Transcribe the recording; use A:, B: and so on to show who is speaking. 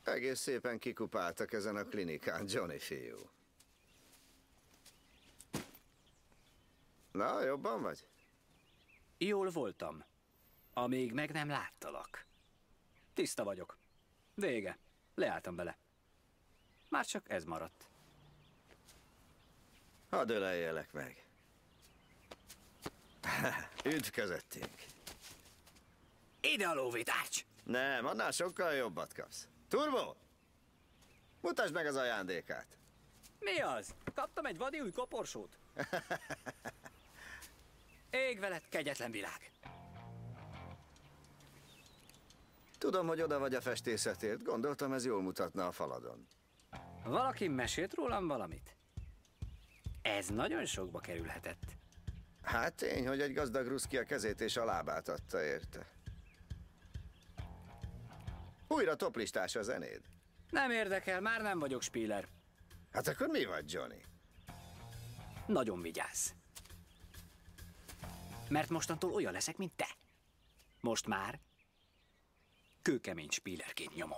A: Egész szépen kikupáltak ezen a klinikán, Johnny fiú. Na, jobban vagy?
B: Jól voltam, amíg meg nem láttalak. Tiszta vagyok. Vége. Leálltam vele. Már csak ez maradt.
A: Hadd öleljelek meg. Üdv közöttünk.
B: Ide a lóvitács!
A: Nem, annál sokkal jobbat kapsz. Turbo! Mutasd meg az ajándékát.
B: Mi az? Kaptam egy vadi új koporsót. Ég veled, kegyetlen világ.
A: Tudom, hogy oda vagy a festészetért. Gondoltam, ez jól mutatna a faladon.
B: Valaki mesélt rólam valamit? Ez nagyon sokba kerülhetett.
A: Hát tény, hogy egy gazdag ruszki a kezét és a lábát adta érte. Újra toplistás a zenéd.
B: Nem érdekel, már nem vagyok Spiller.
A: Hát akkor mi vagy, Johnny?
B: Nagyon vigyázz. Mert mostantól olyan leszek, mint te. Most már kőkemény Spillerként nyomom.